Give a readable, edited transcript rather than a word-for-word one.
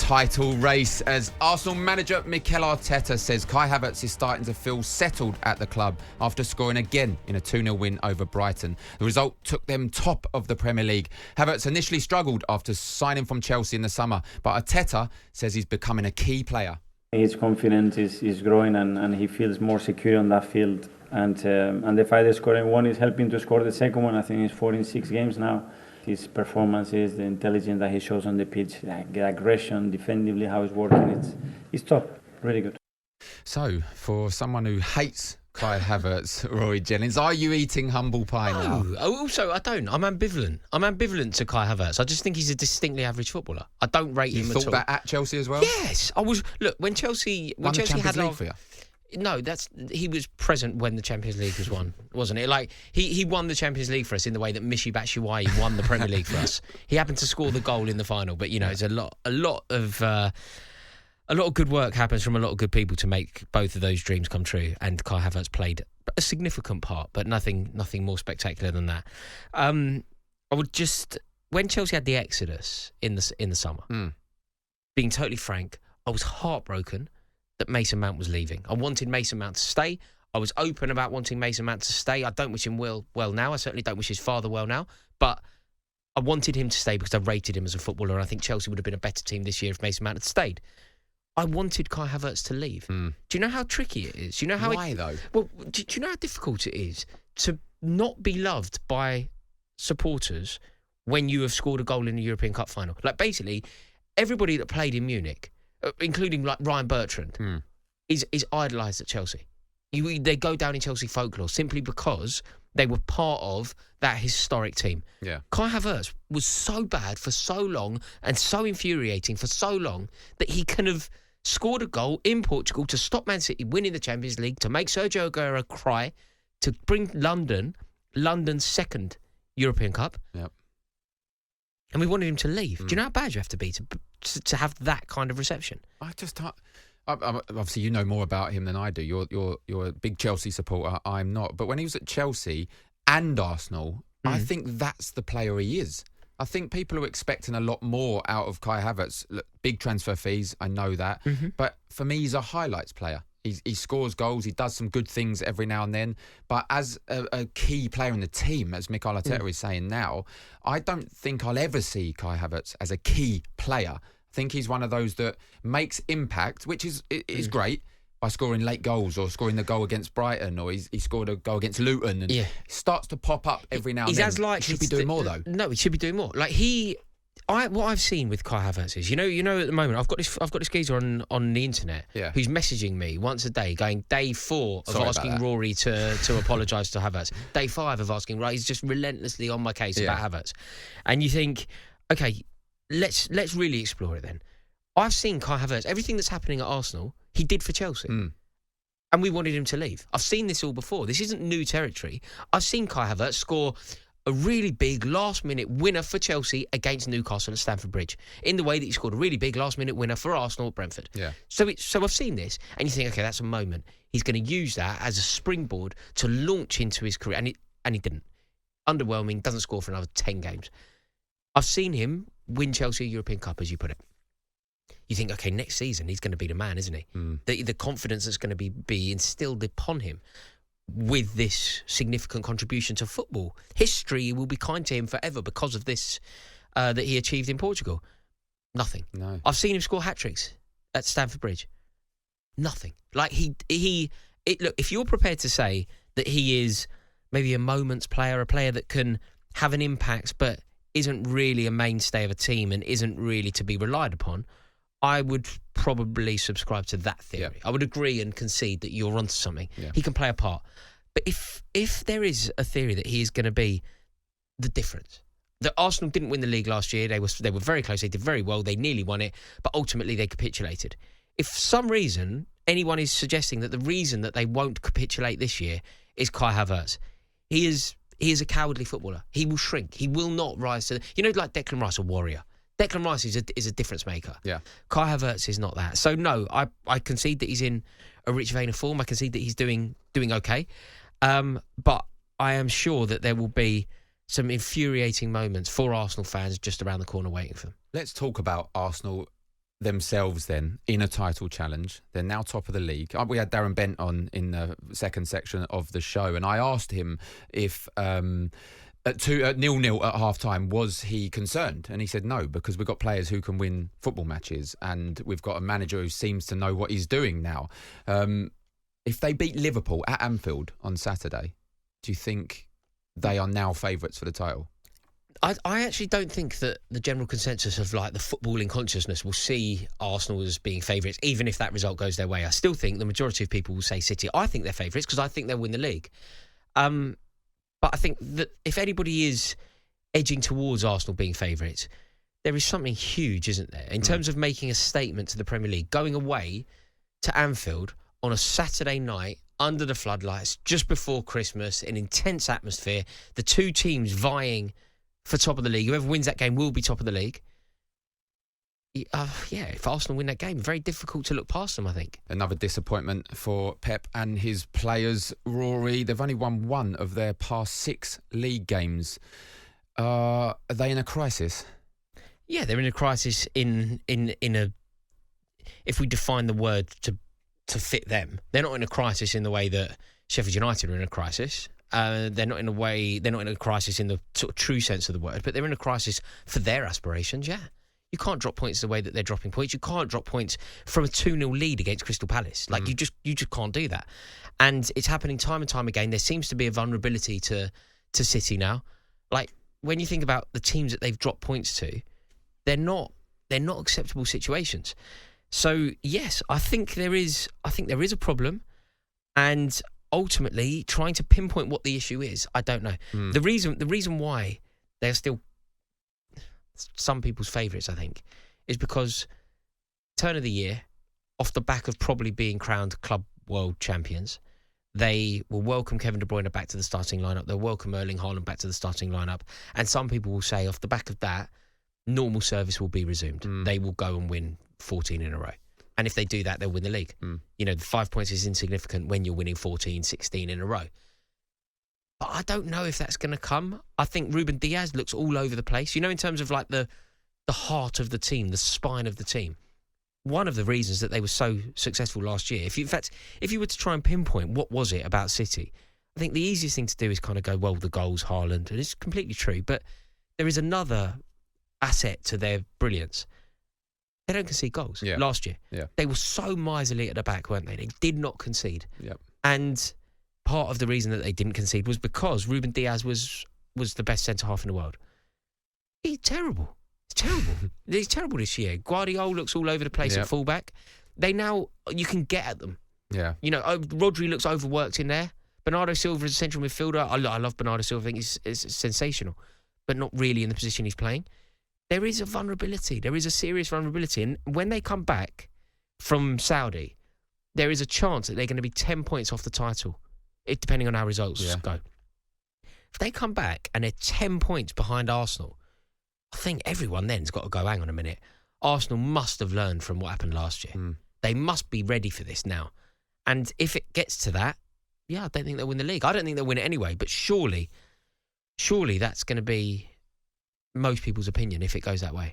title race as Arsenal manager Mikel Arteta says Kai Havertz is starting to feel settled at the club after scoring again in a 2-0 win over Brighton. The result took them top of the Premier League. Havertz initially struggled after signing from Chelsea in the summer, but Arteta says he's becoming a key player. His confidence is growing and he feels more secure on that field. And the fact that scoring one is helping to score the second one. I think he's 4 in 6 games now. His performances, the intelligence that he shows on the pitch, the aggression, defensively, how he's working, it's top, really good. So, for someone who hates Kai Havertz, Rory Jennings, are you eating humble pie now? Also, I don't. I'm ambivalent. I'm ambivalent to Kai Havertz. I just think he's a distinctly average footballer. I don't rate him at all. You thought that at Chelsea as well? Yes, I was. Look, when Chelsea Won the Champions League for you? No, he was present when the Champions League was won, wasn't it? Like he won the Champions League for us in the way that Michy Batshuayi won the Premier League for us. He happened to score the goal in the final, but it's a lot of good work happens from a lot of good people to make both of those dreams come true. And Kai Havertz played a significant part, but nothing more spectacular than that. I would just, when Chelsea had the exodus in the summer, being totally frank, I was heartbroken that Mason Mount was leaving. I wanted Mason Mount to stay. I was open about wanting Mason Mount to stay. I don't wish him well now. I certainly don't wish his father well now. But I wanted him to stay because I rated him as a footballer, and I think Chelsea would have been a better team this year if Mason Mount had stayed. I wanted Kai Havertz to leave. Do you know how tricky it is? Do you know how Why, though? Well, do you know how difficult it is to not be loved by supporters when you have scored a goal in a European Cup final? Like, basically, everybody that played in Munich, including like Ryan Bertrand, is idolised at Chelsea. They go down in Chelsea folklore simply because they were part of that historic team. Yeah. Kai Havertz was so bad for so long and so infuriating for so long that he kind of scored a goal in Portugal to stop Man City winning the Champions League, to make Sergio Aguero cry, to bring London's second European Cup. Yep. And we wanted him to leave. Do you know how bad you have to be to have that kind of reception? Obviously, you know more about him than I do. You're a big Chelsea supporter. I'm not. But when he was at Chelsea and Arsenal, I think that's the player he is. I think people are expecting a lot more out of Kai Havertz. Look, big transfer fees, I know that. But for me, he's a highlights player. He scores goals. He does some good things every now and then. But as a key player in the team, as Mikel Arteta is saying now, I don't think I'll ever see Kai Havertz as a key player. I think he's one of those that makes impact, which is great, by scoring late goals or scoring the goal against Brighton, or he scored a goal against Luton, and starts to pop up every now and then. He should be doing more, though. No, he should be doing more. Like what I've seen with Kai Havertz is, you know, at the moment I've got this geezer on the internet who's messaging me once a day, going day 4 of asking Rory to apologise to Havertz, day 5 of asking Rory. He's just relentlessly on my case about Havertz, and you think, okay, let's really explore it then. I've seen Kai Havertz, everything that's happening at Arsenal, he did for Chelsea. And we wanted him to leave. I've seen this all before. This isn't new territory. I've seen Kai Havertz score a really big last-minute winner for Chelsea against Newcastle at Stamford Bridge, in the way that he scored a really big last-minute winner for Arsenal at Brentford. Yeah. So I've seen this, and you think, okay, that's a moment. He's going to use that as a springboard to launch into his career, and he didn't. Underwhelming, doesn't score for another 10 games. I've seen him win Chelsea a European Cup, as you put it. You think, okay, next season he's going to be the man, isn't he? The confidence that's going to be instilled upon him with this significant contribution to football. History will be kind to him forever because of this that he achieved in Portugal. Nothing. No. I've seen him score hat-tricks at Stamford Bridge. Nothing. Like look, if you're prepared to say that he is maybe a moments player, a player that can have an impact but isn't really a mainstay of a team and isn't really to be relied upon, I would probably subscribe to that theory. Yeah. I would agree and concede that you're onto something. Yeah. He can play a part. But if there is a theory that he is going to be the difference, that Arsenal didn't win the league last year, they were very close, they did very well, they nearly won it, but ultimately they capitulated. If for some reason anyone is suggesting that the reason that they won't capitulate this year is Kai Havertz, he is a cowardly footballer. He will shrink. He will not rise to... like Declan Rice, a warrior. Declan Rice is a difference maker. Yeah. Kai Havertz is not that. So no, I concede that he's in a rich vein of form. I concede that he's doing okay. But I am sure that there will be some infuriating moments for Arsenal fans just around the corner waiting for them. Let's talk about Arsenal themselves then in a title challenge. They're now top of the league. We had Darren Bent on in the second section of the show, and I asked him if at 0-0 at half-time, was he concerned? And he said no, because we've got players who can win football matches, and we've got a manager who seems to know what he's doing now. If they beat Liverpool at Anfield on Saturday, do you think they are now favourites for the title? I actually don't think that the general consensus of like the footballing consciousness will see Arsenal as being favourites, even if that result goes their way. I still think the majority of people will say City. I think they're favourites because I think they'll win the league. But I think that if anybody is edging towards Arsenal being favourites, there is something huge, isn't there? In terms of making a statement to the Premier League, going away to Anfield on a Saturday night under the floodlights, just before Christmas, an intense atmosphere, the two teams vying for top of the league. Whoever wins that game will be top of the league. If Arsenal win that game, very difficult to look past them, I think. Another disappointment for Pep and his players, Rory. They've only won one of their past 6 league games. Are they in a crisis? Yeah, they're in a crisis in a... If we define the word to fit them, they're not in a crisis in the way that Sheffield United are in a crisis. They're not in a crisis in the sort of true sense of the word, but they're in a crisis for their aspirations, yeah. You can't drop points the way that they're dropping points. You can't drop points from a 2-0 lead against Crystal Palace. Like, you just can't do that. And it's happening time and time again. There seems to be a vulnerability to City now. Like, when you think about the teams that they've dropped points to, they're not acceptable situations. So, yes, I think there is a problem. And ultimately, trying to pinpoint what the issue is, I don't know. The reason why they're still some people's favourites, I think, is because turn of the year, off the back of probably being crowned club world champions, they will welcome Kevin De Bruyne back to the starting lineup. They'll welcome Erling Haaland back to the starting lineup. And some people will say, off the back of that, normal service will be resumed. They will go and win 14 in a row. And if they do that, they'll win the league. You know, the 5 points is insignificant when you're winning 14, 16 in a row. But I don't know if that's going to come. I think Ruben Diaz looks all over the place. You know, in terms of like the heart of the team, the spine of the team. One of the reasons that they were so successful last year, if you were to try and pinpoint what was it about City, I think the easiest thing to do is kind of go, well, the goals, Haaland, and it's completely true. But there is another asset to their brilliance. They don't concede goals. Last year. They were so miserly at the back, weren't they? They did not concede. And part of the reason that they didn't concede was because Ruben Diaz was the best centre-half in the world. He's terrible. He's terrible this year. Guardiola looks all over the place at fullback. You can get at them. Yeah. You know, Rodri looks overworked in there. Bernardo Silva is a central midfielder. I love Bernardo Silva. I think he's sensational, but not really in the position he's playing. There is a vulnerability. There is a serious vulnerability. And when they come back from Saudi, there is a chance that they're going to be 10 points off the title, depending on how results go. If they come back and they're 10 points behind Arsenal, I think everyone then's got to go, hang on a minute. Arsenal must have learned from what happened last year. They must be ready for this now. And if it gets to that, I don't think they'll win the league. I don't think they'll win it anyway, but surely that's going to be most people's opinion if it goes that way.